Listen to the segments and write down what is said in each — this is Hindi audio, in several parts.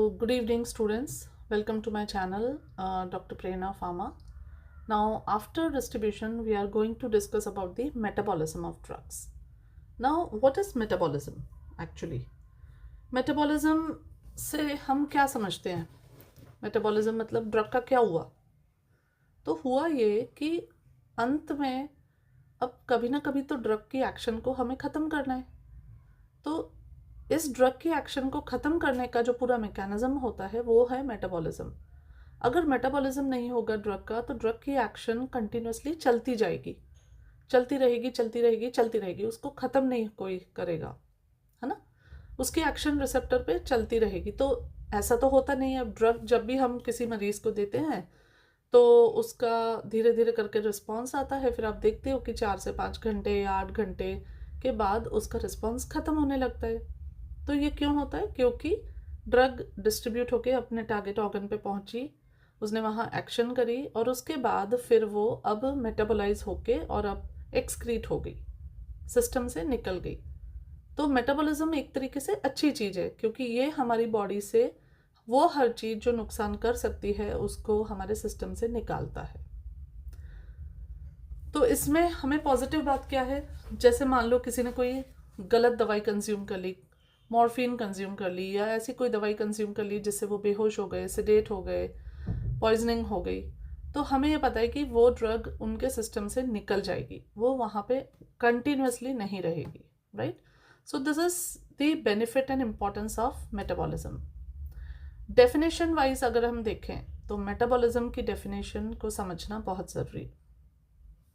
good evening, students. Welcome to my channel, Dr. Prerna Pharma. Now, after distribution, we are going to discuss about the metabolism of drugs. Now, what is metabolism actually? Metabolism से हम क्या समझते हैं? Metabolism मतलब ड्रग का क्या हुआ? तो हुआ ये कि अंत में अब कभी ना कभी तो ड्रग की एक्शन को हमें ख़त्म करना है. तो इस ड्रग की एक्शन को ख़त्म करने का जो पूरा मैकेनिज्म होता है वो है मेटाबॉलिज्म. अगर मेटाबॉलिज्म नहीं होगा ड्रग का तो ड्रग की एक्शन कंटिन्यूसली चलती जाएगी, चलती रहेगी, चलती रहेगी, चलती रहेगी, उसको ख़त्म नहीं कोई करेगा, है ना. उसकी एक्शन रिसेप्टर पे चलती रहेगी. तो ऐसा तो होता नहीं है. अब ड्रग जब भी हम किसी मरीज़ को देते हैं तो उसका धीरे धीरे करके रिस्पॉन्स आता है. फिर आप देखते हो कि 4 से 5 घंटे या 8 घंटे के बाद उसका रिस्पॉन्स ख़त्म होने लगता है. तो ये क्यों होता है? क्योंकि ड्रग डिस्ट्रीब्यूट होके अपने टारगेट ऑर्गन पे पहुंची, उसने वहाँ एक्शन करी और उसके बाद फिर वो अब मेटाबोलाइज होके और अब एक्सक्रीट हो गई, सिस्टम से निकल गई. तो मेटाबॉलिज्म एक तरीके से अच्छी चीज़ है क्योंकि ये हमारी बॉडी से वो हर चीज़ जो नुकसान कर सकती है उसको हमारे सिस्टम से निकालता है. तो इसमें हमें पॉजिटिव बात क्या है? जैसे मान लो किसी ने कोई गलत दवाई कंज्यूम कर ली, मॉर्फिन कंज्यूम कर ली या ऐसी कोई दवाई कंज्यूम कर ली जिससे वो बेहोश हो गए, सेडेट हो गए, पॉइजनिंग हो गई, तो हमें ये पता है कि वो ड्रग उनके सिस्टम से निकल जाएगी, वो वहाँ पे कंटिन्यूसली नहीं रहेगी, right. So this is the benefit and importance of metabolism. Definition wise अगर हम देखें तो मेटाबॉलिज्म की डेफिनेशन को समझना बहुत ज़रूरी.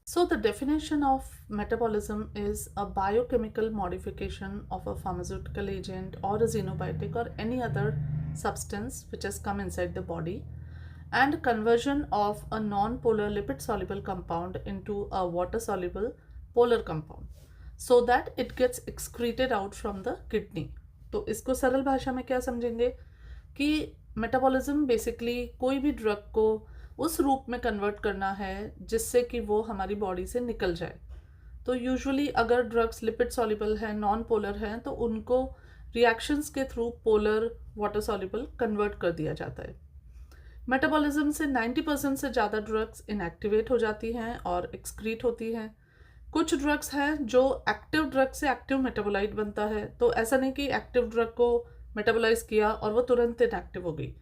So the definition of metabolism is a biochemical modification of a pharmaceutical agent or a xenobiotic or any other substance which has come inside the body and conversion of a non-polar lipid soluble compound into a water soluble polar compound so that it gets excreted out from the kidney. तो इसको सरल भाषा में क्या समझेंगे कि मेटाबॉलिज्म बेसिकली कोई भी ड्रग को उस रूप में कन्वर्ट करना है जिससे कि वो हमारी बॉडी से निकल जाए. तो यूजुअली अगर ड्रग्स लिपिड सॉल्युबल हैं, नॉन पोलर हैं, तो उनको रिएक्शंस के through polar water soluble convert कर दिया जाता है. मेटाबॉलिज्म से 90% से ज़्यादा ड्रग्स इनएक्टिवेट हो जाती हैं और एक्सक्रीट होती हैं. कुछ ड्रग्स हैं जो एक्टिव ड्रग से एक्टिव मेटाबोलाइट बनता है. तो ऐसा नहीं कि एक्टिव ड्रग को मेटाबोलाइज किया और वो तुरंत इनएक्टिव हो गई.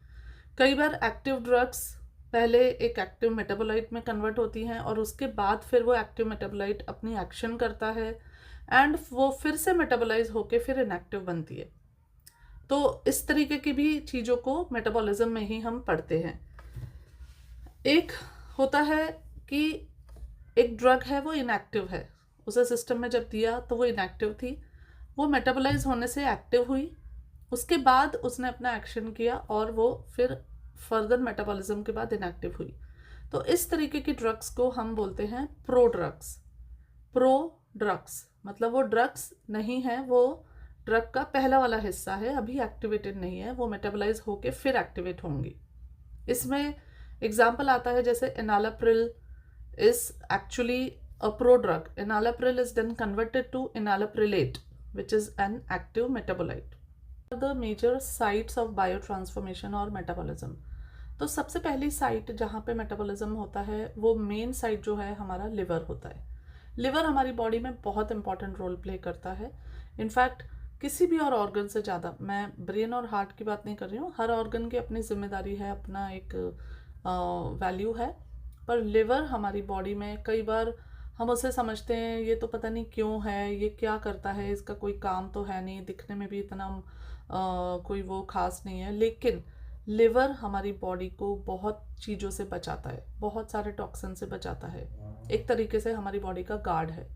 कई बार एक्टिव ड्रग्स पहले एक एक्टिव मेटाबोलाइट में कन्वर्ट होती हैं और उसके बाद फिर वो एक्टिव मेटाबोलाइट अपनी एक्शन करता है एंड वो फिर से मेटाबोलाइज होके फिर इनएक्टिव बनती है. तो इस तरीके की भी चीज़ों को मेटाबॉलिज्म में ही हम पढ़ते हैं. एक होता है कि एक ड्रग है वो इनएक्टिव है, उसे सिस्टम में जब दिया तो वो इनएक्टिव थी, वो मेटाबोलाइज होने से एक्टिव हुई, उसके बाद उसने अपना एक्शन किया और वो फिर फर्दर मेटाबॉलिज्म के बाद इनएक्टिव हुई. तो इस तरीके की ड्रग्स को हम बोलते हैं प्रो ड्रग्स. प्रो ड्रग्स मतलब वो ड्रग्स नहीं है, वो ड्रग का पहला वाला हिस्सा है, अभी एक्टिवेटेड नहीं है, वो मेटाबोलाइज होके फिर एक्टिवेट होंगी. इसमें एग्जाम्पल आता है जैसे enalapril is actually a pro drug. Enalapril is then converted to enalaprilat which is an active metabolite. The major sites of biotransformation और मेटाबॉलिज्म. तो सबसे पहली साइट जहाँ पे मेटाबॉलिज्म होता है वो मेन साइट जो है हमारा लिवर होता है. लिवर हमारी बॉडी में बहुत इंपॉर्टेंट रोल प्ले करता है. इनफैक्ट किसी भी और ऑर्गन से ज़्यादा, मैं ब्रेन और हार्ट की बात नहीं कर रही हूँ, हर ऑर्गन की अपनी जिम्मेदारी है, अपना एक वैल्यू है, पर लिवर हमारी बॉडी में कई बार हम उसे समझते हैं ये तो पता नहीं क्यों है, ये क्या करता है, इसका कोई काम तो है नहीं, दिखने में भी इतना कोई वो खास नहीं है, लेकिन लिवर हमारी बॉडी को बहुत चीज़ों से बचाता है, बहुत सारे टॉक्सिन से बचाता है, एक तरीके से हमारी बॉडी का गार्ड है.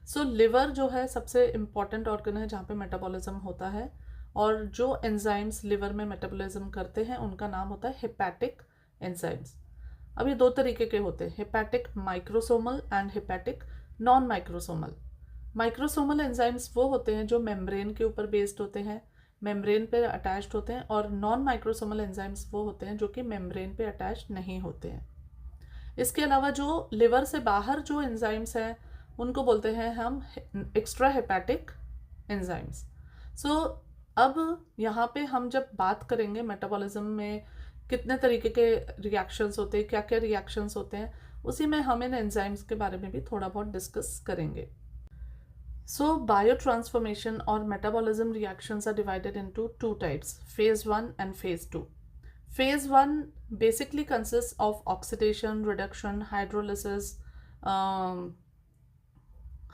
सो लिवर जो है सबसे इम्पॉर्टेंट ऑर्गन है जहाँ पे मेटाबॉलिज्म होता है और जो एंजाइम्स लिवर में मेटाबॉलिज्म करते हैं उनका नाम होता है हेपेटिक एंजाइम्स. अब ये दो तरीके के होते हैं, hepatic microsomal and hepatic non microsomal. Microsomal enzymes वो होते हैं जो मेम्ब्रेन के ऊपर बेस्ड होते हैं, मेम्ब्रेन पे अटैच्ड होते हैं, और नॉन माइक्रोसोमल एंजाइम्स वो होते हैं जो कि मेम्ब्रेन पे अटैच्ड नहीं होते हैं. इसके अलावा जो लिवर से बाहर जो एंजाइम्स हैं उनको बोलते हैं हम एक्स्ट्रा हेपेटिक एंजाइम्स. सो अब यहाँ पे हम जब बात करेंगे मेटाबॉलिज्म में कितने तरीके के रिएक्शंस होते हैं, क्या क्या रिएक्शंस होते हैं, उसी में हम इन एंजाइम्स के बारे में भी थोड़ा बहुत डिस्कस करेंगे. So biotransformation or metabolism reactions are divided into two types, phase 1 and phase 2. Phase 1 basically consists of oxidation, reduction, hydrolysis,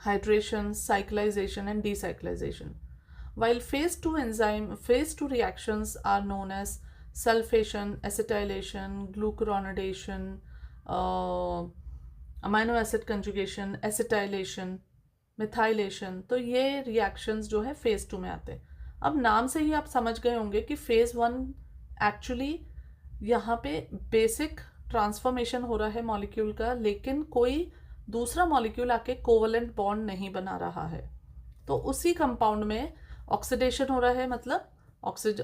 hydration, cyclization and decyclization. While phase 2 reactions are known as sulfation, acetylation, glucuronidation, amino acid conjugation, acetylation, methylation. तो ये रिएक्शंस जो है फेज 2 में आते हैं. अब नाम से ही आप समझ गए होंगे कि फेज 1 एक्चुअली यहाँ पे बेसिक ट्रांसफॉर्मेशन हो रहा है मॉलिक्यूल का, लेकिन कोई दूसरा मॉलिक्यूल आके कोवलेंट बॉन्ड नहीं बना रहा है. तो उसी कंपाउंड में ऑक्सीडेशन हो रहा है, मतलब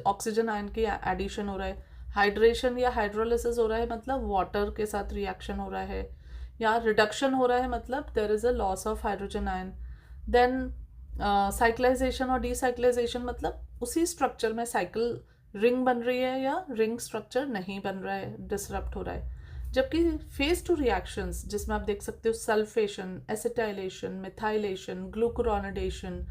ऑक्सीजन आयन की एडिशन हो रहा है. हाइड्रेशन या हाइड्रोलिसिस हो रहा है, मतलब वाटर के साथ रिएक्शन हो रहा है. या रिडक्शन हो रहा है, मतलब there is a loss of hydrogen ion. Then cyclization और डीसाइक्लाइजेशन, मतलब उसी स्ट्रक्चर में साइकिल रिंग बन रही है या रिंग स्ट्रक्चर नहीं बन रहा है, डिसरप्ट हो रहा है. जबकि फेज 2 रिएक्शंस जिसमें आप देख सकते हो सल्फेशन, एसिटाइलेशन, मिथाइलेशन, ग्लूकुरोनिडेशन,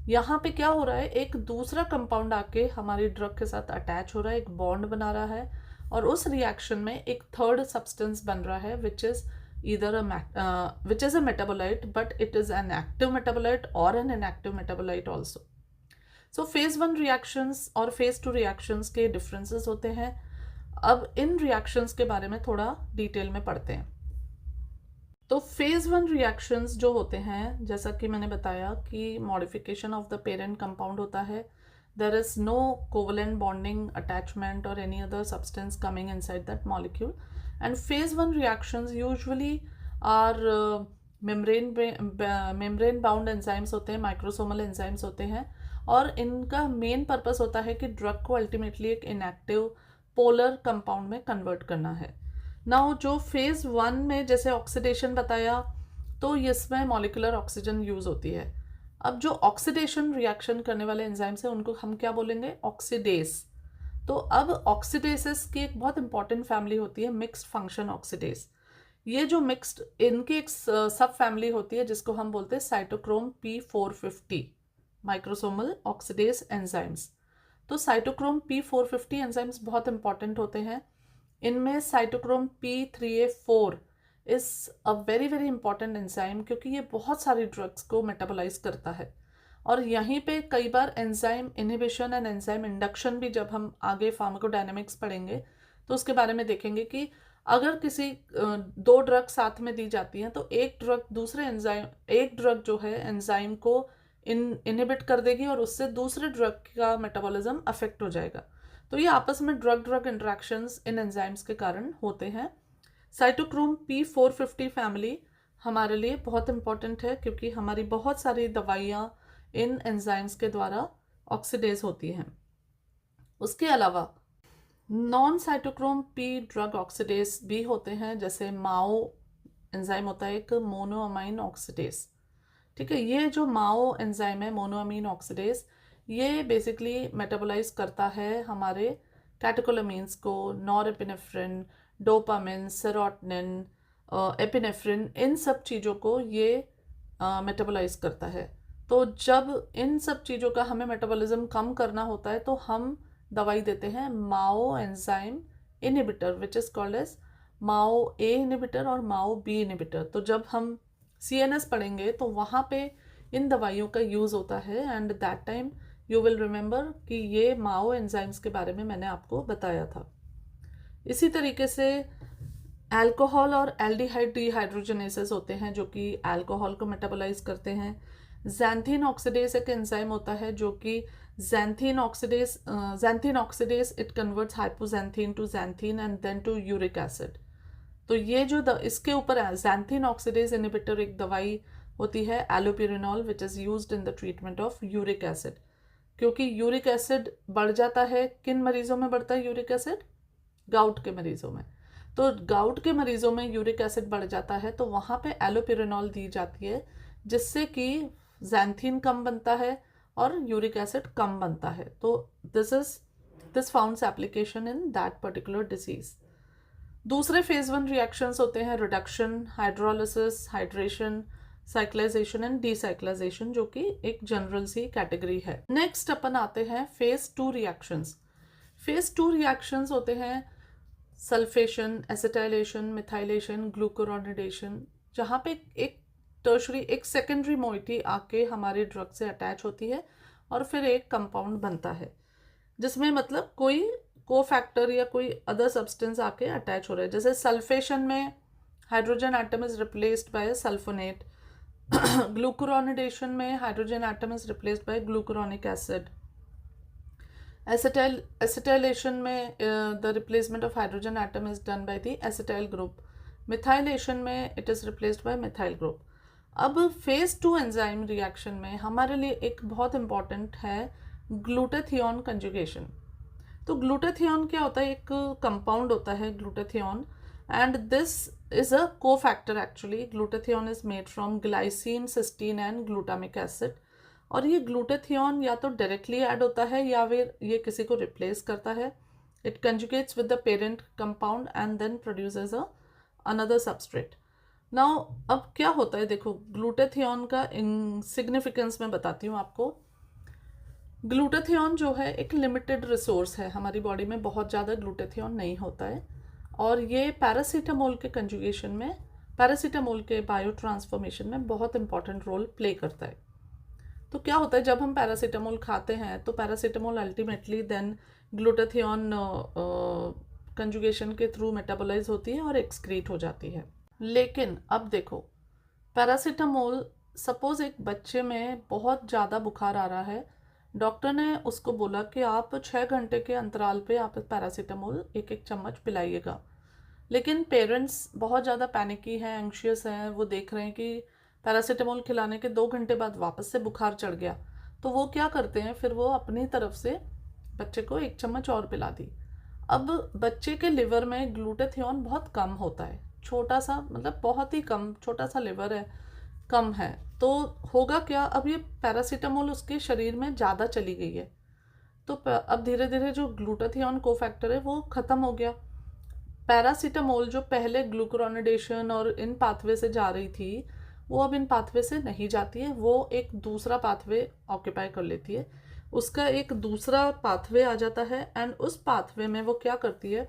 यहाँ पे क्या हो रहा है, एक दूसरा कंपाउंड आके हमारी ड्रग के साथ अटैच हो रहा है, एक बॉन्ड बना रहा है, और उस रिएक्शन में एक थर्ड सब्सटेंस बन रहा है which is a metabolite, but it is an active metabolite or an inactive metabolite also. So phase 1 reactions और phase 2 reactions के differences होते हैं. अब इन reactions के बारे में थोड़ा डिटेल में पढ़ते हैं. तो phase 1 reactions जो होते हैं, जैसा कि मैंने बताया कि modification of the parent compound होता है. There is no covalent bonding, attachment or any other substance coming inside that molecule. And phase 1 reactions usually are membrane bound enzymes होते हैं, microsomal enzymes होते हैं, और इनका मेन पर्पस होता है कि ड्रग को अल्टीमेटली एक इनएक्टिव पोलर कंपाउंड में कन्वर्ट करना है. नाउ जो फेज 1 में जैसे ऑक्सीडेशन बताया, तो इसमें मॉलिक्यूलर ऑक्सीजन यूज होती है. अब जो ऑक्सीडेशन रिएक्शन करने वाले एंजाइम्स हैं उनको हम क्या बोलेंगे, ऑक्सीडेस. तो अब ऑक्सीडेसेस की एक बहुत इंपॉर्टेंट फैमिली होती है मिक्स्ड फंक्शन ऑक्सीडेस. ये जो मिक्स्ड, इनकी एक सब फैमिली होती है जिसको हम बोलते हैं cytochrome P450 microsomal oxidase enzymes. तो साइटोक्रोम P450 एंजाइम्स बहुत इंपॉर्टेंट होते हैं. इनमें cytochrome P3A4 is a very very important enzyme, क्योंकि ये बहुत सारी ड्रग्स को मेटाबोलाइज करता है. और यहीं पे कई बार enzyme inhibition and enzyme induction भी, जब हम आगे फार्माकोडायनेमिक्स पढ़ेंगे तो उसके बारे में देखेंगे कि अगर किसी दो ड्रग साथ में दी जाती हैं तो एक ड्रग जो है एंजाइम को इनहिबिट कर देगी और उससे दूसरे ड्रग का मेटाबॉलिज्म अफेक्ट हो जाएगा. तो ये आपस में ड्रग इंटरेक्शंस इन एंजाइम्स के कारण होते हैं. साइटोक्रोम P450 फैमिली हमारे लिए बहुत इंपॉर्टेंट है, क्योंकि हमारी बहुत सारी दवाइयाँ इन एंजाइम्स के द्वारा ऑक्सीडेज होती हैं. उसके अलावा non cytochrome P drug oxidase भी होते हैं, जैसे माओ एंजाइम होता है एक, मोनोअमाइन ऑक्सीडेज. ठीक है, ये जो माओ एंजाइम है मोनोअमीन ऑक्सीडेज, ये बेसिकली मेटाबोलाइज करता है हमारे कैटेकोलामीन्स को, नॉरएपिनेफ्रिन, डोपामिन, सेरोटोनिन, एपिनेफ्रिन, इन सब चीज़ों को ये मेटाबोलाइज करता है. तो जब इन सब चीज़ों का हमें मेटाबॉलिज्म कम करना होता है तो हम दवाई देते हैं MAO enzyme inhibitor, which is called as MAO A inhibitor और माओ बी इनहिबिटर. तो जब हम CNS पढ़ेंगे तो वहाँ पे इन दवाइयों का यूज़ होता है, and that time you will remember कि ये माओ एंजाइम्स के बारे में मैंने आपको बताया था. इसी तरीके से अल्कोहल और एल्डिहाइड डिहाइड्रोजनेसेस होते हैं जो कि अल्कोहल को मेटाबोलाइज करते हैं. ज़ैंथीन ऑक्सीडेज एक एंजाइम होता है जो कि xanthine oxidase it converts hypoxanthine to xanthine and then to uric acid. तो ये जो इसके ऊपर ज़ैंथीन ऑक्सीडेज इनहिबिटर एक दवाई होती है allopurinol, which is used in the treatment of uric acid. क्योंकि यूरिक एसिड बढ़ जाता है, किन मरीजों में बढ़ता है यूरिक एसिड, गाउट के मरीजों में. तो गाउट के मरीजों में यूरिक एसिड बढ़ जाता है तो वहाँ पे एलोपिरिनॉल दी जाती है, जिससे कि ज़ैंथीन कम बनता है और यूरिक एसिड कम बनता है। तो this founds application in that particular disease. दूसरे फेज 1 रिएक्शंस होते हैं reduction, hydrolysis, hydration, cyclization and decyclization, जो कि एक जनरल सी कैटेगरी है। नेक्स्ट अपन आते हैं फेज 2 रिएक्शंस। फेज 2 रिएक्शंस होते हैं सल्फेशन, एसिटाइलेशन, मिथाइलेशन, ग्लूकुरोनिडेशन, जहाँ पे एक टर्शरी, एक सेकेंडरी मोइटी आके हमारे ड्रग से अटैच होती है और फिर एक कंपाउंड बनता है, जिसमें मतलब कोई कोफैक्टर या कोई अदर सब्सटेंस आके अटैच हो रहा है। जैसे सल्फेशन में hydrogen atom is replaced by sulfonate, glucuronidation में hydrogen atom is replaced by glucuronic acid, acetylation में the replacement of hydrogen atom is done by the acetyl group, methylation में it is replaced by methyl group. अब फेज 2 एंजाइम रिएक्शन में हमारे लिए एक बहुत इंपॉर्टेंट है ग्लूटाथियोन कंजुगेशन। तो ग्लूटाथियोन क्या होता है? एक कंपाउंड होता है glutathione, and this is a cofactor actually. Glutathione is made from glycine, cysteine and glutamic acid. और ये ग्लूटाथियोन या तो डायरेक्टली ऐड होता है या फिर ये किसी को रिप्लेस करता है। It conjugates with the parent compound and then produces another substrate. Now अब क्या होता है, देखो ग्लूटाथियोन का सिग्निफिकेंस मैं बताती हूँ आपको। ग्लूटाथियोन जो है एक लिमिटेड रिसोर्स है, हमारी बॉडी में बहुत ज़्यादा ग्लूटाथियोन नहीं होता है, और ये पैरासीटामोल के कंजुगेशन में, पैरासीटामोल के बायो ट्रांसफॉर्मेशन में बहुत इंपॉर्टेंट रोल प्ले करता है। तो क्या होता है, जब हम पैरासीटामोल खाते हैं तो paracetamol ultimately then glutathione conjugation के थ्रू मेटाबोलाइज होती है और एक्सक्रीट हो जाती है। लेकिन अब देखो, पैरासीटामोल, सपोज एक बच्चे में बहुत ज़्यादा बुखार आ रहा है, डॉक्टर ने उसको बोला कि आप 6 घंटे के अंतराल पे आप पैरासीटामोल एक एक चम्मच पिलाइएगा। लेकिन पेरेंट्स बहुत ज़्यादा पैनिकी हैं, एंग्शियस हैं, वो देख रहे हैं कि पैरासीटामोल खिलाने के 2 घंटे बाद वापस से बुखार चढ़ गया, तो वो क्या करते हैं, फिर वो अपनी तरफ से बच्चे को 1 चम्मच और पिला दी। अब बच्चे के लिवर में ग्लूटाथियोन बहुत कम होता है, छोटा सा, मतलब बहुत ही कम, छोटा सा लिवर है, कम है। तो होगा क्या, अब ये पैरासीटामोल उसके शरीर में ज़्यादा चली गई है, तो अब धीरे धीरे जो ग्लूटाथियोन कोफैक्टर है वो ख़त्म हो गया। पैरासीटामोल जो पहले ग्लूकुरोनिडेशन और इन पाथवे से जा रही थी, वो अब इन पाथवे से नहीं जाती है, वो एक दूसरा पाथवे ऑक्यूपाई कर लेती है, उसका एक दूसरा पाथवे आ जाता है, एंड उस पाथवे में वो क्या करती है,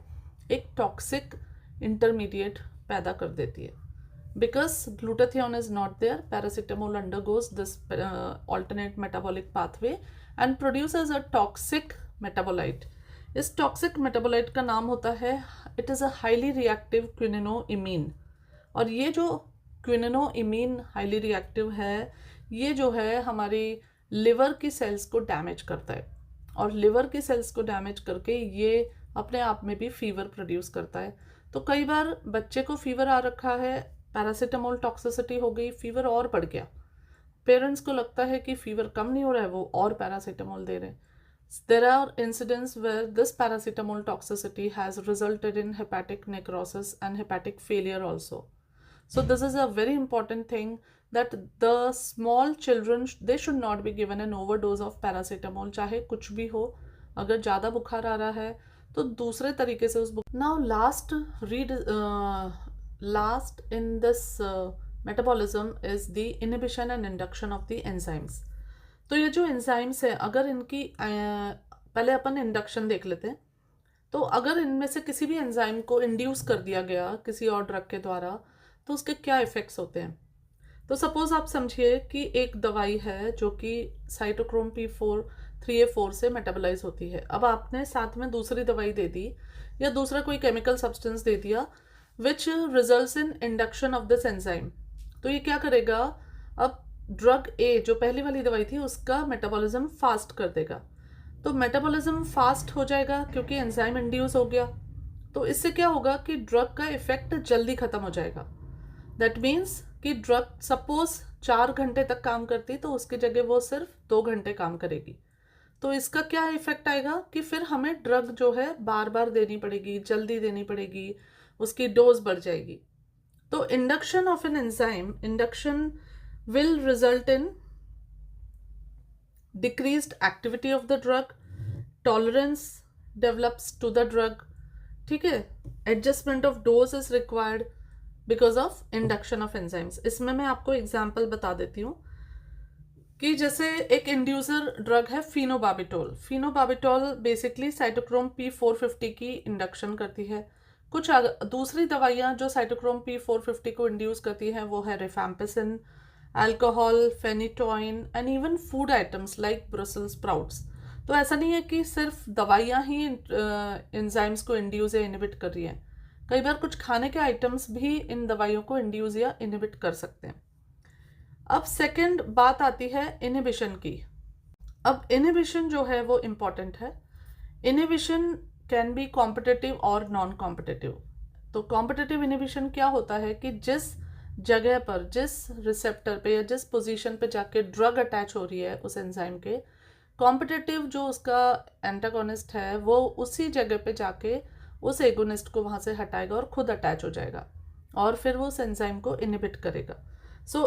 एक टॉक्सिक इंटरमीडिएट पैदा कर देती है। Because glutathione is not there, paracetamol undergoes this alternate metabolic pathway and produces a toxic metabolite. इस toxic metabolite का नाम होता है, it is a highly reactive quininoimine। और ये जो क्विनोइमीन हाईली रिएक्टिव है, ये जो है हमारी लिवर की सेल्स को डैमेज करता है, और लिवर की सेल्स को डैमेज करके ये अपने आप में भी फीवर प्रोड्यूस करता है। तो कई बार बच्चे को फीवर आ रखा है, पैरासीटामोल टॉक्सिसिटी हो गई, फीवर और बढ़ गया, पेरेंट्स को लगता है कि फीवर कम नहीं हो रहा है, वो और पैरासीटामोल दे रहे हैं। There are incidents where this paracetamol toxicity has resulted in hepatic necrosis and hepatic failure also. So this is a very important thing, that the small children, they should not be given an overdose of paracetamol, चाहे कुछ भी हो, अगर ज़्यादा बुखार आ रहा है तो दूसरे तरीके से उस Now last in this metabolism is the inhibition and induction of the enzymes. तो ये जो एंजाइम्स है, अगर इनकी पहले अपन इंडक्शन देख लेते हैं, तो अगर इनमें से किसी भी एंजाइम को इंड्यूस कर दिया गया किसी और ड्रग के द्वारा, तो उसके क्या इफ़ेक्ट्स होते हैं। तो सपोज आप समझिए कि एक दवाई है जो कि साइटोक्रोम P4 3A4 से मेटाबोलाइज होती है, अब आपने साथ में दूसरी दवाई दे दी या दूसरा कोई केमिकल सब्सटेंस दे दिया which results in induction of this enzyme. तो ये क्या करेगा, अब ड्रग ए जो पहली वाली दवाई थी उसका मेटाबॉलिज्म फास्ट कर देगा, तो मेटाबॉलिज्म फास्ट हो जाएगा क्योंकि एंजाइम इंड्यूस हो गया। तो इससे क्या होगा कि ड्रग का इफेक्ट जल्दी खत्म हो जाएगा। दैट मीन्स कि ड्रग सपोज 4 घंटे तक काम करती, तो उसकी जगह वो सिर्फ 2 घंटे काम करेगी। तो इसका क्या इफेक्ट आएगा कि फिर हमें ड्रग जो है बार बार देनी पड़ेगी, जल्दी देनी पड़ेगी, उसकी डोज बढ़ जाएगी। तो induction of an enzyme, induction will result in decreased activity of the drug, tolerance develops to the drug, ठीक है, adjustment of dose is required because of induction of enzymes. इसमें मैं आपको एग्जाम्पल बता देती हूँ कि जैसे एक इंड्यूसर ड्रग है फिनोबार्बिटोल. फिनोबार्बिटोल बेसिकली साइटोक्रोम P450 की इंडक्शन करती है. कुछ दूसरी दवाइयाँ जो साइटोक्रोम P450 को इंड्यूस करती हैं वो है rifampicin, alcohol, phenytoin and even food items like Brussels sprouts. तो ऐसा नहीं है कि सिर्फ दवाइयाँ ही एंजाइम्स को इंड्यूस या इनिबिट कर रही हैं. कई बार कुछ खाने के आइटम्स भी इन दवाइयों को इंड्यूस या इनिबिट कर सकते हैं. अब सेकंड बात आती है इनिबिशन की. अब इनिबिशन जो है वो इम्पॉर्टेंट है. इनिबिशन कैन बी कॉम्पिटिटिव और नॉन कॉम्पिटिटिव. तो कॉम्पिटिटिव इनिबिशन क्या होता है कि जिस जगह पर, जिस रिसेप्टर पे या जिस पोजीशन पे जाके ड्रग अटैच हो रही है उस एंजाइम के, कॉम्पिटिटिव जो उसका एंटागोनिस्ट है वो उसी जगह पे जाके उस एगोनिस्ट को वहाँ से हटाएगा और खुद अटैच हो जाएगा और फिर वो उस एंजाइम को इनिबिट करेगा. So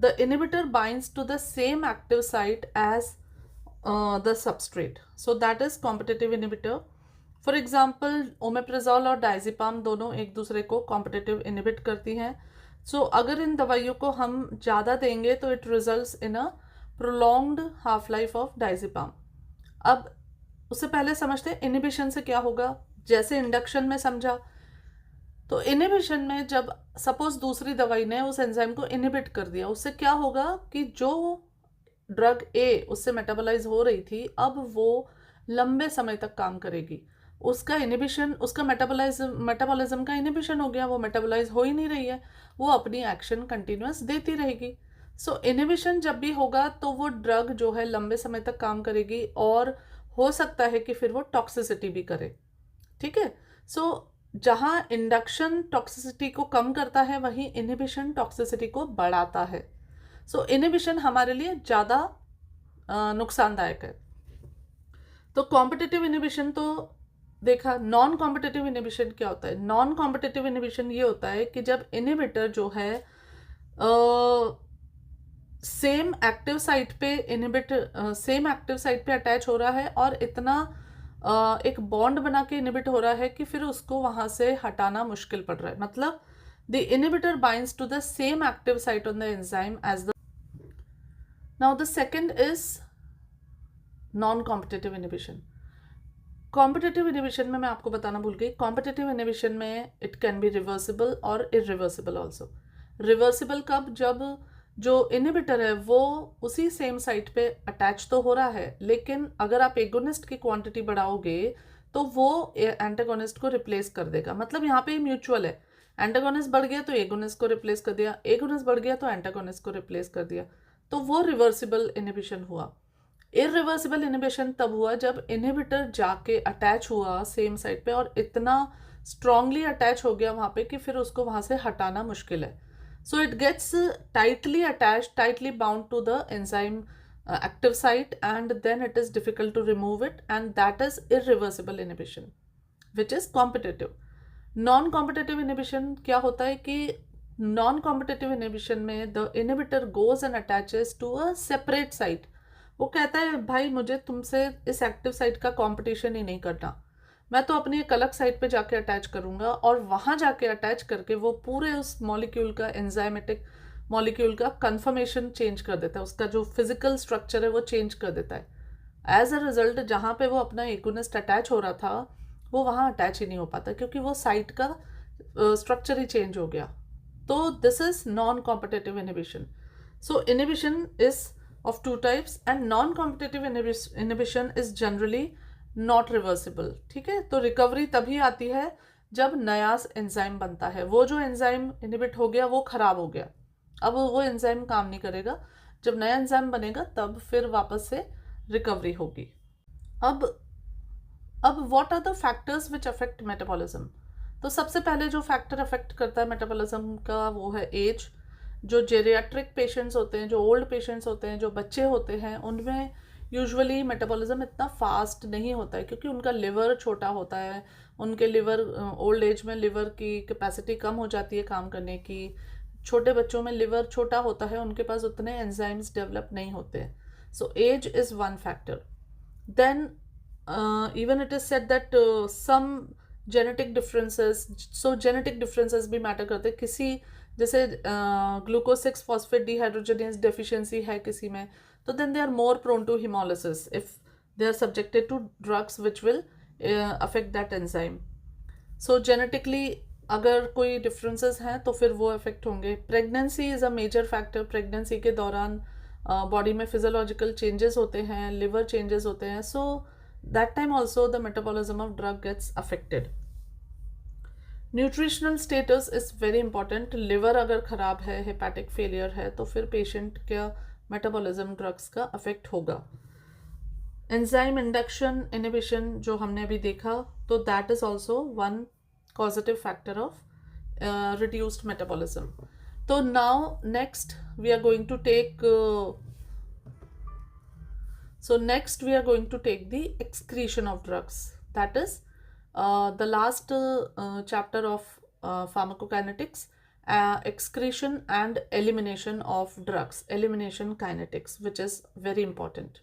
the inhibitor binds to the same active site as the substrate. So that is competitive inhibitor. For example, omeprazole और diazepam दोनों एक दूसरे को competitive inhibit करती हैं. So अगर इन दवाइयों को हम ज़्यादा देंगे तो it results in a prolonged half life of diazepam. अब उससे पहले समझते हैं inhibition से क्या होगा. जैसे इंडक्शन में समझा, तो इनिबिशन में जब सपोज दूसरी दवाई ने उस एंजाइम को इनिबिट कर दिया, उससे क्या होगा कि जो ड्रग ए उससे मेटाबोलाइज हो रही थी अब वो लंबे समय तक काम करेगी. उसका इनिबिशन, उसका मेटाबॉलिज्म का इनिबिशन हो गया, वो मेटाबोलाइज हो ही नहीं रही है, वो अपनी एक्शन कंटिन्यूस देती रहेगी. सो इनिबिशन जब भी होगा तो वो ड्रग जो है लंबे समय तक काम करेगी और हो सकता है कि फिर वो टॉक्सिसिटी भी करे. ठीक है. सो जहां इंडक्शन टॉक्सिसिटी को कम करता है वहीं इनिबिशन टॉक्सिसिटी को बढ़ाता है. सो इनिबिशन हमारे लिए ज़्यादा नुकसानदायक है. तो कॉम्पिटिटिव इनिबिशन तो देखा. नॉन कॉम्पिटिटिव इनिबिशन क्या होता है? नॉन कॉम्पिटिटिव इनिबिशन ये होता है कि जब इनिबिटर जो है सेम एक्टिव साइट पे अटैच हो रहा है और इतना एक बॉन्ड बना के इनिबिट हो रहा है कि फिर उसको वहां से हटाना मुश्किल पड़ रहा है. मतलब the inhibitor binds to the same active site on the enzyme as the. Now the second is non competitive inhibition. Competitive inhibition में मैं आपको बताना भूल गई. कॉम्पिटिटिव इनिबिशन में इट कैन बी रिवर्सिबल और इरिवर्सिबल ऑल्सो. रिवर्सिबल कब? जब जो इनिबिटर है वो उसी सेम साइट पे अटैच तो हो रहा है, लेकिन अगर आप एगोनिस्ट की क्वांटिटी बढ़ाओगे तो वो एंटागोनिस्ट को रिप्लेस कर देगा. मतलब यहाँ पे म्यूचुअल है. एंटागोनिस्ट बढ़ गया तो एगोनिस्ट को रिप्लेस कर दिया, एगोनिस्ट बढ़ गया तो एंटागोनिस्ट को रिप्लेस कर दिया. तो वो रिवर्सिबल इनिबिशन हुआ. इरिवर्सिबल इनिबिशन तब हुआ जब इनिबिटर जाके अटैच हुआ सेम साइट पे और इतना स्ट्रांगली अटैच हो गया वहाँ पे कि फिर उसको वहाँ से हटाना मुश्किल है. So it gets tightly attached, tightly bound to the enzyme active site, and then it is difficult to remove it, and that is irreversible inhibition, which is competitive. Non-competitive inhibition क्या होता है कि non-competitive inhibition में the inhibitor goes and attaches to a separate site. वो कहता है भाई मुझे तुमसे इस active site का competition ही नहीं करना, मैं तो अपनी एक अलग साइट पे जाके अटैच करूंगा और वहां जाके अटैच करके वो पूरे उस मॉलिक्यूल का, एंजाइमेटिक मॉलिक्यूल का कन्फर्मेशन चेंज कर देता है, उसका जो फिजिकल स्ट्रक्चर है वो चेंज कर देता है. एज अ रिजल्ट जहाँ पे वो अपना एगोनिस्ट अटैच हो रहा था वो वहाँ अटैच ही नहीं हो पाता क्योंकि वो साइट का स्ट्रक्चर ही चेंज हो गया. तो this is non competitive inhibition. So inhibition is of two types and non competitive inhibition is generally not reversible. ठीक है. तो रिकवरी तभी आती है जब नया एंजाइम बनता है. वो जो एंजाइम इनिबिट हो गया वो खराब हो गया, अब वो एंजाइम काम नहीं करेगा. जब नया एंजाइम बनेगा तब फिर वापस से रिकवरी होगी. अब what are the factors which affect metabolism? तो सबसे पहले जो फैक्टर अफेक्ट करता है मेटाबॉलिज्म का वो है एज. जो जेरियाट्रिक पेशेंट्स होते हैं, जो ओल्ड पेशेंट्स होते हैं, जो बच्चे होते हैं, उनमें यूजुअली मेटाबॉलिज्म इतना फास्ट नहीं होता है क्योंकि उनका लिवर छोटा होता है. उनके लिवर ओल्ड एज में लिवर की कैपेसिटी कम हो जाती है काम करने की. छोटे बच्चों में लिवर छोटा होता है, उनके पास उतने एंजाइम्स डेवलप नहीं होते हैं. So age is one factor. Then even it is said that some genetic differences, so genetic differences भी matter करते हैं. किसी जैसे glucose 6 phosphate dehydrogenase deficiency है किसी में, तो then they are more prone to hemolysis if they are subjected to drugs which will affect that enzyme. So genetically अगर कोई differences हैं तो फिर वो affect होंगे. Pregnancy is a major factor. Pregnancy के दौरान बॉडी में फिजियोलॉजिकल चेंजेस होते हैं, लिवर चेंजेस होते हैं, so that time also the metabolism of drug gets affected. Nutritional status is very important. Liver अगर ख़राब है, हेपेटिक फेलियर है, तो फिर पेशेंट का मेटाबॉलिज्म ड्रग्स का अफेक्ट होगा. एंजाइम इंडक्शन इनहिबिशन जो हमने अभी देखा, तो that is also one causative factor of reduced metabolism. So now next we are going to take the excretion of drugs. That is the last chapter of pharmacokinetics, excretion and elimination of drugs, elimination kinetics, which is very important.